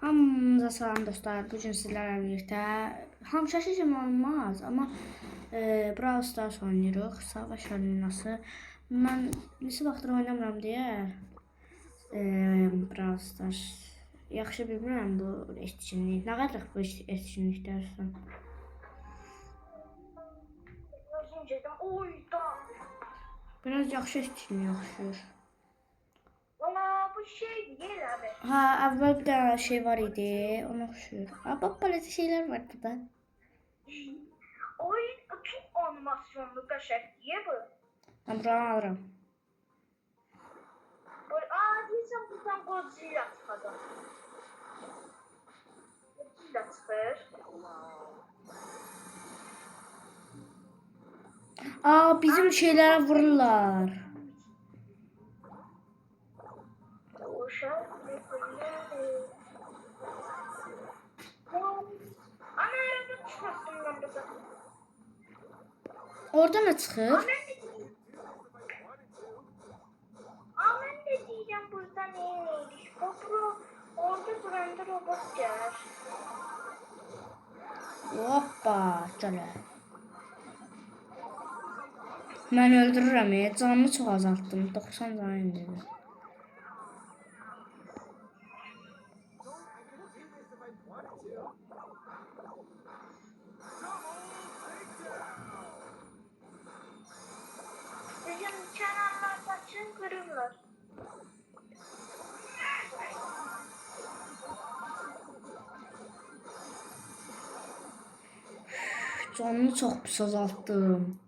Hamınıza salam dostlar. Bugün sizlərlə birlikdə şaşırıcı olmaz, amma Brawl Stars oynayırıq. Savaş arenası. Mən neçə vaxtdır oynamıram deyə Brawl Stars yaxşı bilmirəm bu etkinlik. Nə qədər bu etkinliklərsən? Biraz yaxşı etkinlik oxşuyur. Ama bu şey değil abi. Ha, əvvəl bir dənə şey var idi, ona oxşuyur. Bak belə şeylər var burada. Oyun bütün animasyonlu qəşəng diye bu. Mən buranı alıram. Deyirsən buradan Godzilla çıxacaq. Godzilla çıxır. Bizim şeylərə vururlar. Orada nə çıxır? Ben de diyeceğim burada neymiş? Orada duranda robot gelir. Hoppa, gələ. Mən öldürürəm, canımı çox azaltdım. 90 can indirdim. Bizim kenarlarda kırırlar. Canımı çox pis azaltdım.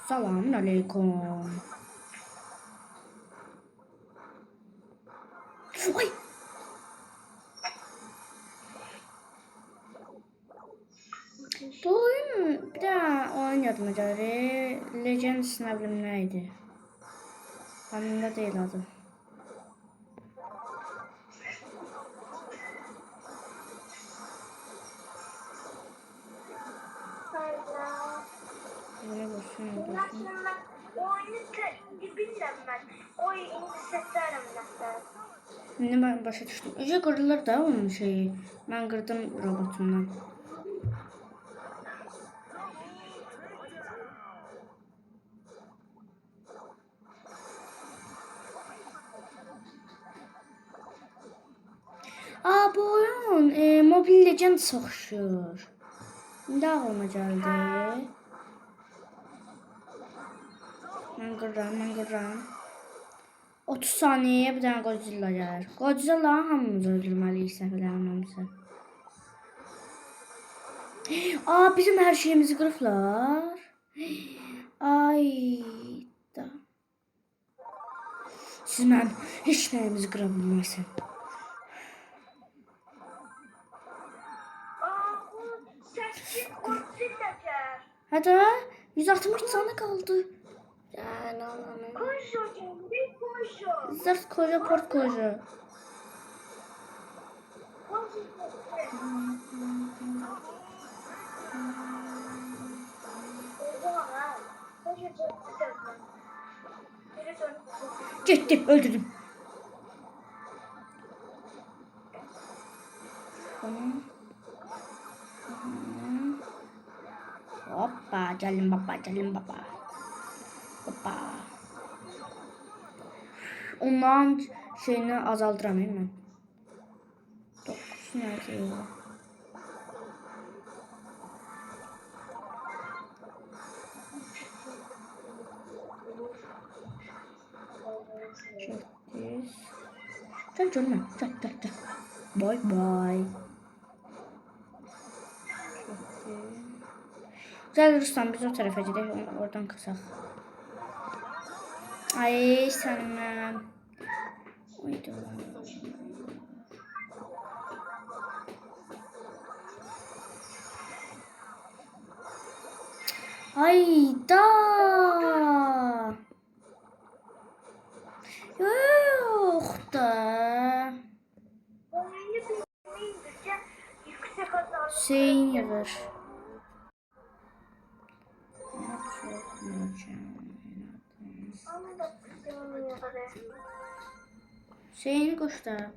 Selamun aleyküm. Ay. Bu oyun bir daha oyun yadıma gəlir. Legends nə bilim nə idi. Anında değil adı. Böyle boşuna olsun. Oyunu bilmem ben. Oyunu setlerim mesela. Şimdi ben başa düştüm. Önce kırılır da onun şeyi. Ben kırdım robotumdan. Bu oyun Mobile Legends oxşur. İndi ağlıma gəldi. Mən qırıram. 30 saniyəyə bir dənə Godzilla gəlir. Godzilla hamımız öldürməliyik səhv eləmirəmsə. Bizim hər şeyimizi qırıblar. Ay da. Siz mənim heç nəyimizi qıra bilməzsiniz. Hadi 160 canı kaldı. Yani Allah'ım. Zırt koca port koca. Gitti öldürdüm. Hoppa gelin baba. Hoppa. Ondan şeyini azaldıram mən. 9 nerede ya? Gel canım. Gel. Bye. Gel Ruslan biz o tarafa gidelim oradan kısak. Ay sen uydu. Ay da. Yok da. Hüseyin yazar. Onu da bilmiyorum. Şeyini koşta.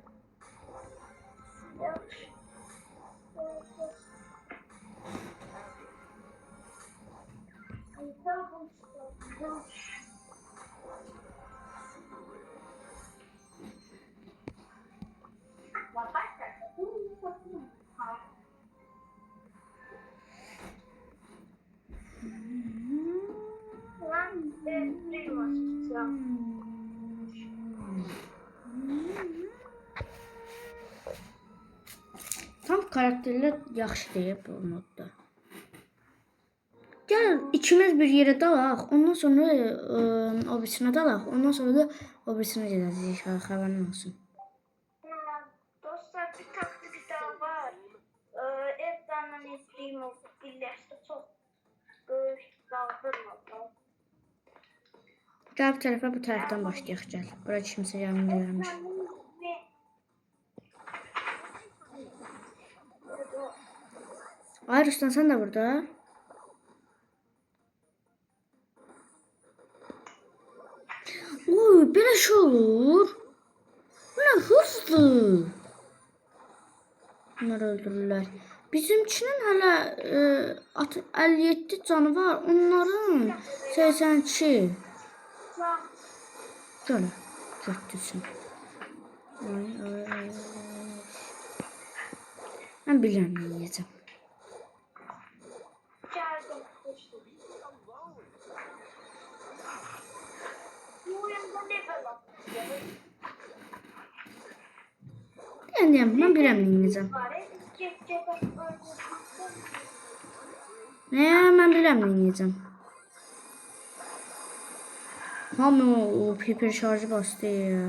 Tam karakterlər yaxşıdır bu modda. Gəl ikimiz bir yerə dalaq, ondan sonra o birisinə dalaq, ondan sonra da o birisinə gedəcəyik, xəbərin olsun. Dostlar, bir taktik daha var. Evdanla Primo birləşdi, çox böyük daldırmadan. Gəl bu tərəfə, bu tərəfdən başlayaq, gəl. Bura kimsə yardım gəlmiş. Ay Ruslan, sən də burada. Oy, belə şey olur. Bu nə hızlı. Bunları öldürürlər. Bizimkinin hələ 57 canı var. Onların 82. Gəl, götürsün. Ay. Mən bilirəm nə yiyəcəm. Yəni, mən bilirəm nə yiyəcəm. Mən bilirəm nə yiyəcəm. Hamı o hiper şarjı bastı ya.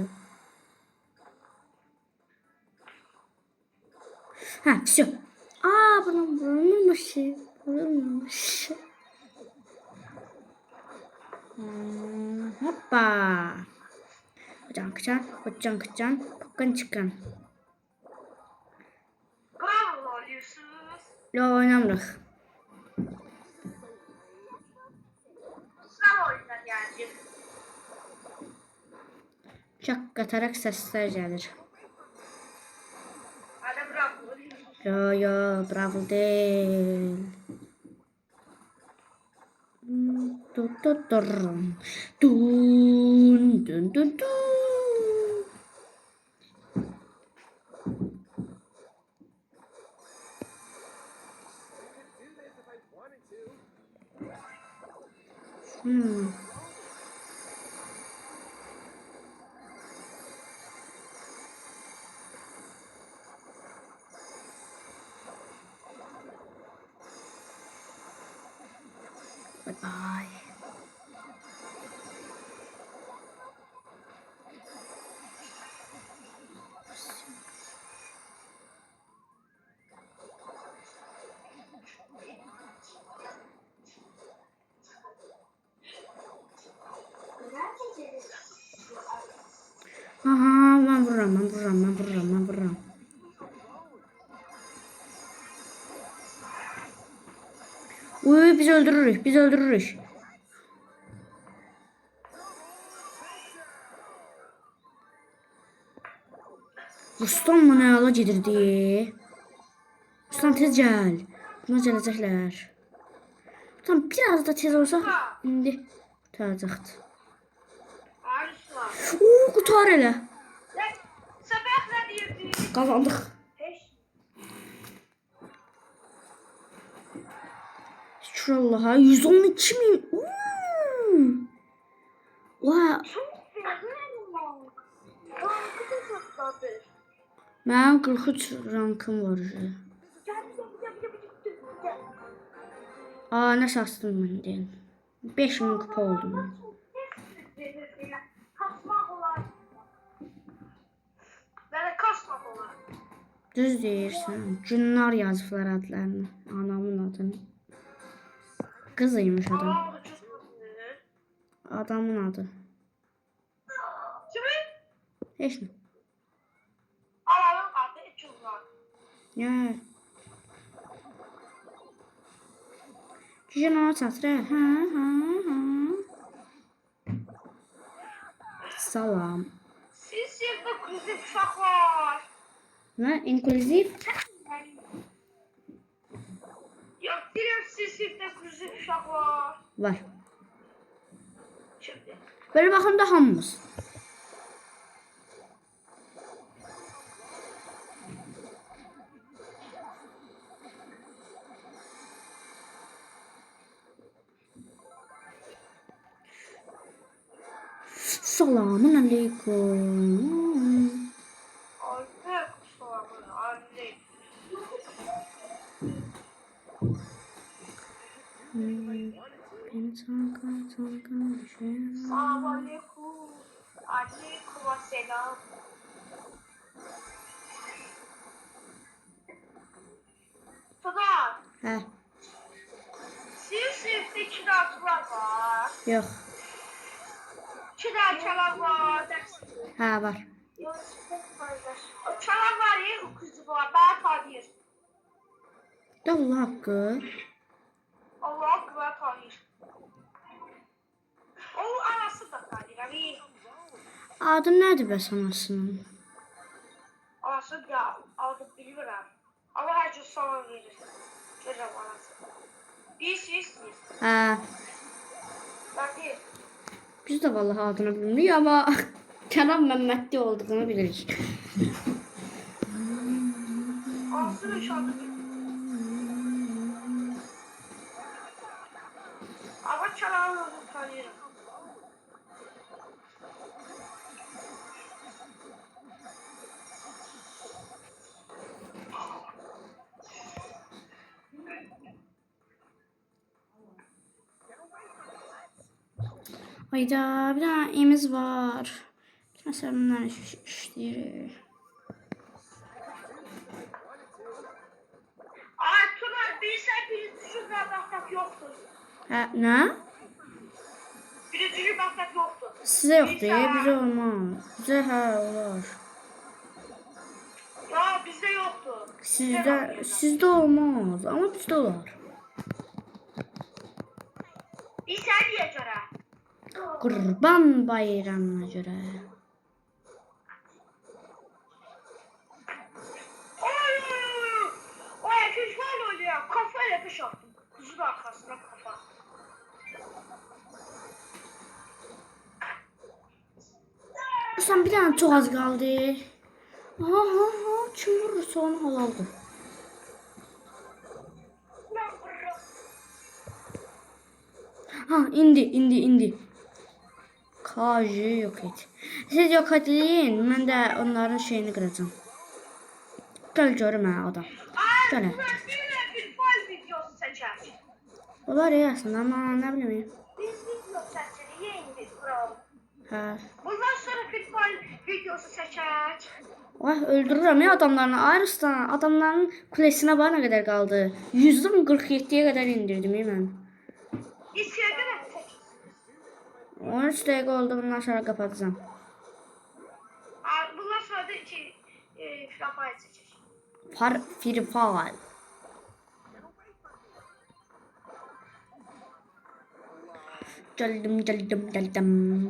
Ha, все. Bunun vurulmuş. Hoppa. Hocam kıcan. Pokkan çıkan. Yo, oynamırıq. Çok qatarak səslər gəlir. Yo, bravo değil. Dun. Bye. Aha, mən vururam. Uy, biz öldürürük. Ruslan mı nə ala gedirdi? Ruslan tez gəl. Buna gələcəklər. Tam biraz da tez olsa indi qurtaracaqdı. Qutar elə. Sabah nə deyirdi? Qazandıq. Şükür Allaha 112.000. Oha. Mənim 43 rankım var. Nə sastım mən deyim. 5000 kupa oldum mən. Düz deyirsən. Günlər yazıblar adlarını. Anamın adını. Kızıymış adam. Adamın adı. Kimin? Heç nə. Alanın adı Eçullar. Ya. Gücün ona çatır. Ha. Salam. Siz sınıfta kızım uşaq var. Nə? İnklüziv? Yok, deyirəm siz sınıfta kızım uşaq var. Var. Şimdi. Böyle baxın da hamımız. Selamun aleyküm. Artık soğanın anne. Beni tanka düşer. Selamun aleyküm. Aleyküm selam. Tudan. Hə, Sizin sınıfta iki dağıtılar var. yox. İki dağ çalan var. Hə, var. O çalan var ya, o kızı var. Ben tanıyır. Da Allah haqqı. Allah güven tanıyır. O anası da tanıyır. Adı nədir bəs anasının? Anası da adı bilmirəm. Ama her gün sana verir. Görürəm anası. Bilirsiniz. Hə, Ben deyim. biz də vallahi adını bilmirik, amma Kənan Məmmədli olduğunu bilirik. Anası da şu anda bilmiyor. Ama çalanı da tanıyorum. Ayda bir dənə imiz var. Məsələn, bunlar işləyir. Ay Tuna, bilsen birinci bakmak yoktur. Hə, nə? Birinci bakmak yoktur. Sizə yoxdur, bizə olmaz. Bizə hə olar. Ya bizde yoktur. Sizdə olmaz, amma bizdə olar. Bir sen niye göre? Qurban bayramına görə. O erkek var oluyor. Kafayla bir attım. Kızın arkasına kafa. Sən bir dənə çox az qaldı. Ha, kim vurursa onu halaldır. Ha, indi. Kajı yok et. Siz yok edin, mən də onların şeyini qıracağım. Gəl görüm hə adam. Gəl. Yine bir fal videosu seçer. Olar ya aslında ama nə bilim. Biz video seçeri yeni bir kural. Hə. Bundan sonra bir fal videosu seçer. Vay öldürürəm ya adamlarını. Ayrıstan adamların kulesinə bax nə qədər qaldı. 100-dən 47-yə qədər indirdim mən. İçeride de seç. 13 dəqiqə oldu, bundan sonra kapatacağım. Bundan sonra da Free seçer. Free Fire. Geldim.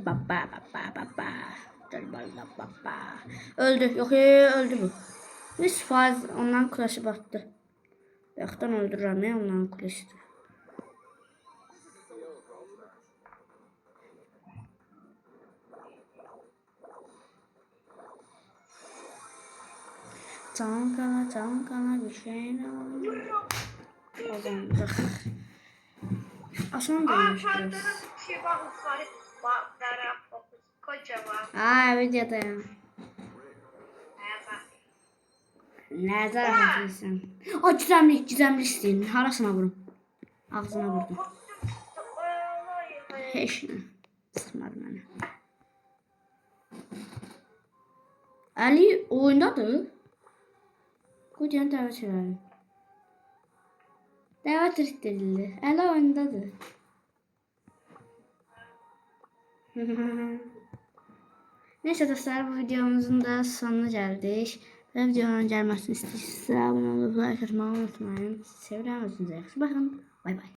Baba. Baba. Öldü. Yok öldü bu. Biz faiz ondan kulesi battı. Yaktan öldürürüm ya ondan kulesi. Çankala bir şey ne var? Kazandık. Aslında Falda'nın şey var. Baklara fokus. Kocaman. Aa videoda ya. Merhaba. Ne zarafetliysen. O gizemli isteyin. Harasına vurun. Ağzına vurdum. Heç ne. Sıkmadı beni. Ali oyundadır. Kocaman davet verelim. Davet edildi. Ali oyundadır. Neyse dostlar, bu videomuzun da sonuna geldik. Ve videonun gelmesini istiyorsanız abone olup like atmayı unutmayın. Seviyorum, özünüze yaxşı bakın. Bay bay.